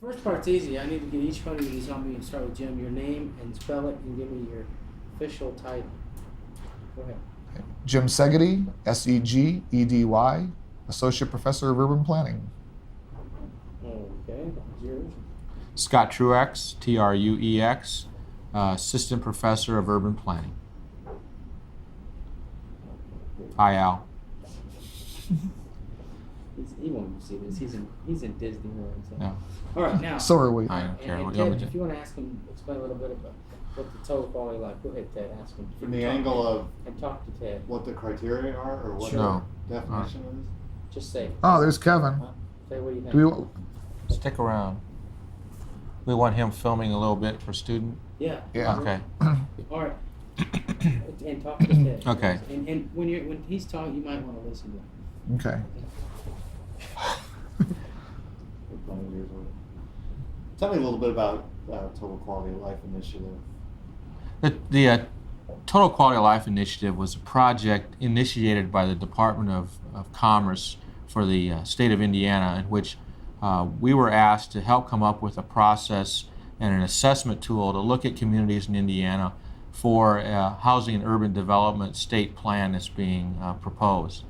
First part's easy. I need to get each one of these on me and start with Jim. Your name and spell it and give me your official title. Go ahead. Jim Segedy, Segedy, Associate Professor of Urban Planning. Okay, yours. Scott Truex, Truex, Assistant Professor of Urban Planning. Hi, Al. He won't see this. He's in Disney World. So. No. All right, now. So are we. I don't care. And Ted, if you want to ask him, explain a little bit about what the total quality of life. Go ahead, Ted. Ask him. From the angle of and talk to Ted. what the criteria are, or what Sure. the definition Just say. Oh, there's Kevin. Say what you think. Do Stick around. We want him filming a little bit for student. Yeah. Yeah. Okay. All right. And talk to Ted. Okay. And when he's talking, you might want to listen to him. Okay. is? Tell me a little bit about Total Quality of Life Initiative. The Total Quality of Life Initiative was a project initiated by the Department of Commerce for the state of Indiana, in which we were asked to help come up with a process and an assessment tool to look at communities in Indiana for housing and urban development state plan that's being proposed.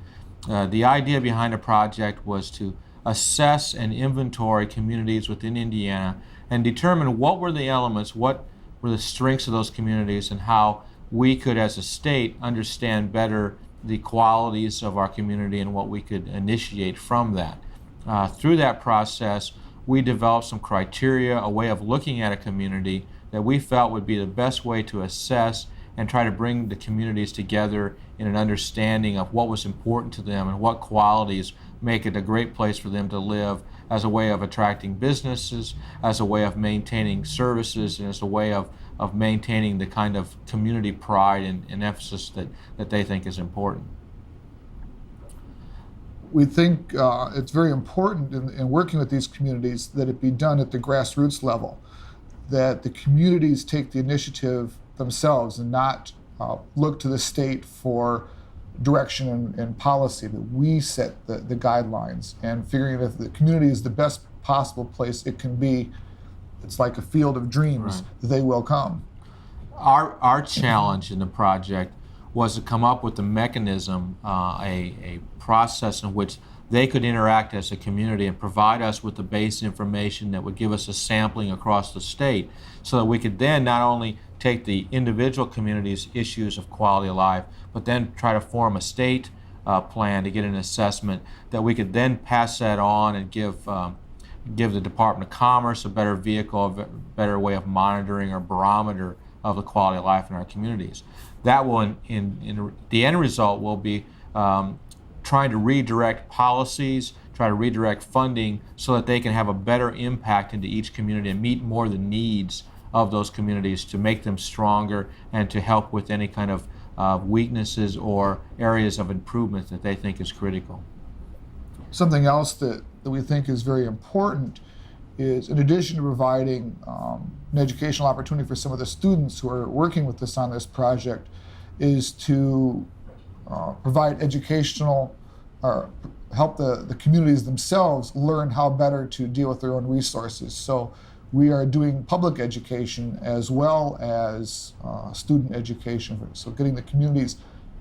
The idea behind the project was to assess and inventory communities within Indiana and determine what were the elements, what were the strengths of those communities, and how we could, as a state, understand better the qualities of our community and what we could initiate from that. Through that process, we developed some criteria, a way of looking at a community that we felt would be the best way to assess and try to bring the communities together in an understanding of what was important to them and what qualities make it a great place for them to live, as a way of attracting businesses, as a way of maintaining services, and as a way of maintaining the kind of community pride and emphasis that they think is important. We think it's very important in working with these communities that it be done at the grassroots level, that the communities take the initiative themselves and not look to the state for direction and policy, that we set the guidelines, and figuring if the community is the best possible place it can be, it's like a field of dreams, Right. they will come. Our challenge in the project was to come up with a mechanism, a process in which they could interact as a community and provide us with the base information that would give us a sampling across the state, so that we could then not only take the individual communities' issues of quality of life, but then try to form a state plan to get an assessment that we could then pass that on and give the Department of Commerce a better vehicle, a better way of monitoring or barometer of the quality of life in our communities. That will, in the end result, will be trying to redirect policies, try to redirect funding so that they can have a better impact into each community and meet more the needs of those communities, to make them stronger and to help with any kind of weaknesses or areas of improvement that they think is critical. Something else that we think is very important is, in addition to providing an educational opportunity for some of the students who are working with us on this project, is to provide educational, or help the communities themselves learn how better to deal with their own resources. So we are doing public education as well as student education, so getting the communities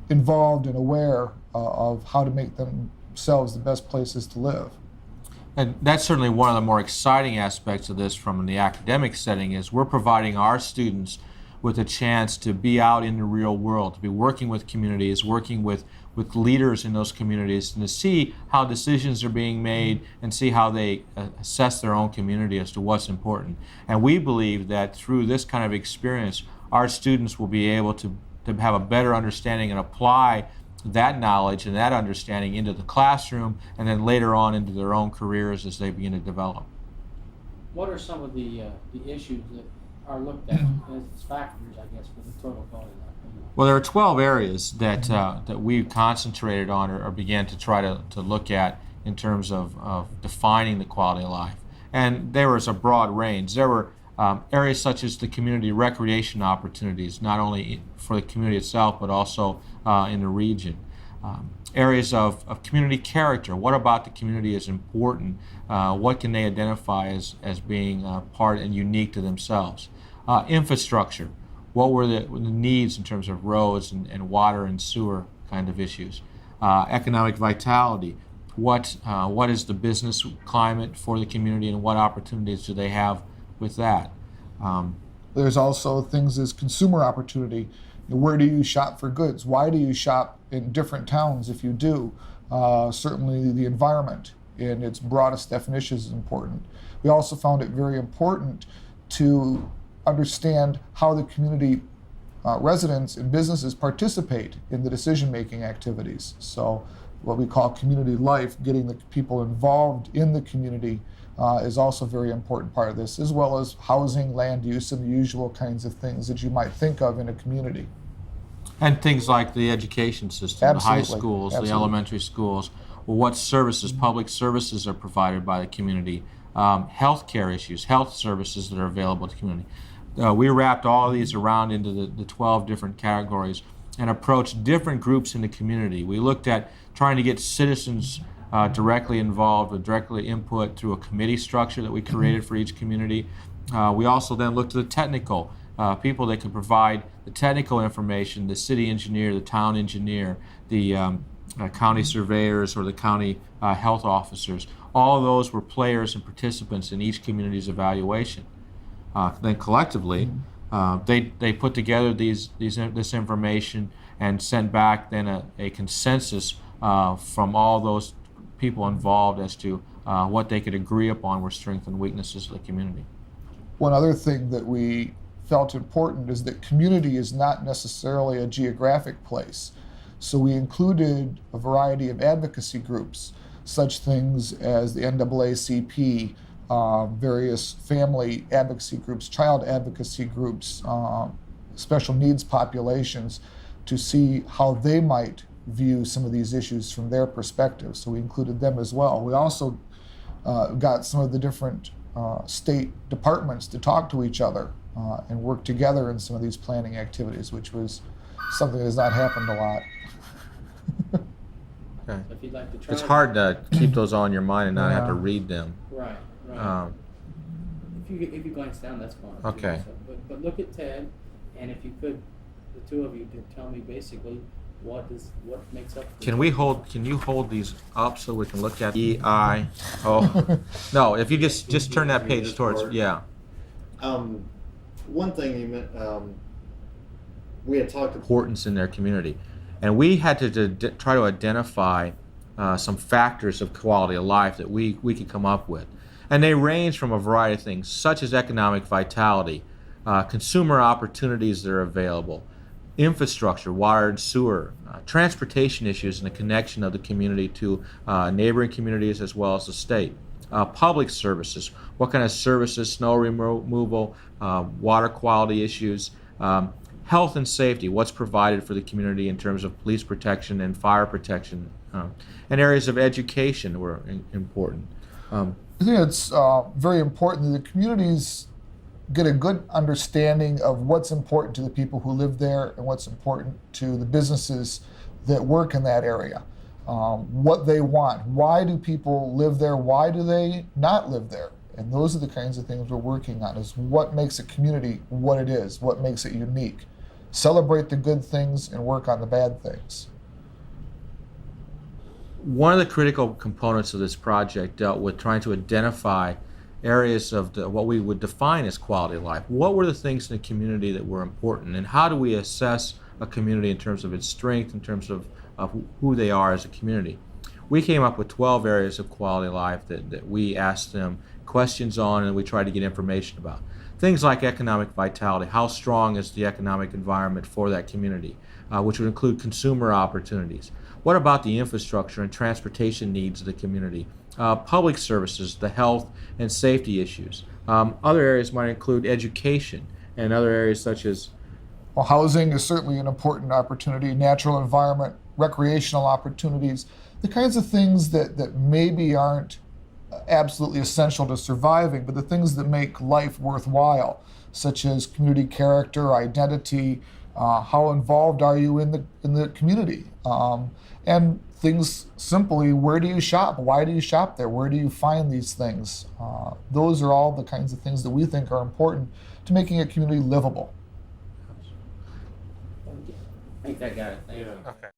involved and aware of how to make themselves the best places to live. And that's certainly one of the more exciting aspects of this from the academic setting, is we're providing our students with a chance to be out in the real world, to be working with communities, working with leaders in those communities, and to see how decisions are being made and see how they assess their own community as to what's important. And we believe that through this kind of experience, our students will be able to have a better understanding and apply that knowledge and that understanding into the classroom, and then later on into their own careers as they begin to develop. What are some of the issues that are looked at as factors, I guess, for the total quality of life? Well, there are 12 areas that we concentrated on or began to try to look at in terms of defining the quality of life. And there was a broad range. There were areas such as the community recreation opportunities, not only for the community itself, but also in the region. Areas of community character. What about the community is important? What can they identify as being part and unique to themselves? Infrastructure. What were the needs in terms of roads and water and sewer kind of issues? Economic vitality. What is the business climate for the community, and what opportunities do they have with that? There's also things as consumer opportunity. Where do you shop for goods? Why do you shop in different towns if you do? Certainly the environment in its broadest definition is important. We also found it very important to understand how the community residents and businesses participate in the decision-making activities. So what we call community life, getting the people involved in the community is also a very important part of this, as well as housing, land use, and the usual kinds of things that you might think of in a community. And things like the education system, Absolutely. the high schools, Absolutely. the elementary schools. Well, what services, public services are provided by the community? Healthcare issues, health services that are available to the community. We wrapped all of these around into the 12 different categories and approached different groups in the community. We looked at trying to get citizens directly involved with directly input through a committee structure that we created for each community. We also then looked at the technical people that could provide the technical information, the city engineer, the town engineer, the county surveyors or the county health officers. All of those were players and participants in each community's evaluation. Then collectively, they put together this information and sent back then a consensus from all those people involved as to what they could agree upon were strengths and weaknesses of the community. One other thing that we felt important is that community is not necessarily a geographic place. So we included a variety of advocacy groups, such things as the NAACP, various family advocacy groups, child advocacy groups, special needs populations, to see how they might view some of these issues from their perspective. So we included them as well. We also got some of the different state departments to talk to each other and work together in some of these planning activities, which was something that has not happened a lot. Okay. So if you'd like to try It's hard to keep those all in your mind and not have to Yeah. read them. Right. If you glance down, that's fine. Okay. So, but look at Ted, and if you could, the two of you could tell me basically what makes up. Can you hold these up so we can look at EIO? No, if you just turn that page towards, yeah. One thing you meant, we had talked about Importance in their community. And we had to try to identify some factors of quality of life that we could come up with. And they range from a variety of things, such as economic vitality, consumer opportunities that are available, infrastructure, water and sewer, transportation issues and the connection of the community to neighboring communities as well as the state. Public services, what kind of services, snow removal, water quality issues, health and safety, what's provided for the community in terms of police protection and fire protection, and areas of education were important. I think it's very important that the communities get a good understanding of what's important to the people who live there and what's important to the businesses that work in that area. What they want. Why do people live there? Why do they not live there? And those are the kinds of things we're working on, is what makes a community what it is, what makes it unique. Celebrate the good things and work on the bad things. One of the critical components of this project dealt with trying to identify areas of what we would define as quality of life. What were the things in the community that were important, and how do we assess a community in terms of its strength, in terms of who they are as a community? We came up with 12 areas of quality of life that we asked them questions on and we tried to get information about. Things like economic vitality, how strong is the economic environment for that community, which would include consumer opportunities. What about the infrastructure and transportation needs of the community? Public services, the health and safety issues. Other areas might include education and other areas such as Well, housing is certainly an important opportunity, natural environment, recreational opportunities, the kinds of things that maybe aren't absolutely essential to surviving, but the things that make life worthwhile, such as community character, identity, how involved are you in the community, and things simply, where do you shop? Why do you shop there? Where do you find these things? Those are all the kinds of things that we think are important to making a community livable. I think I got it. Thank you. Okay.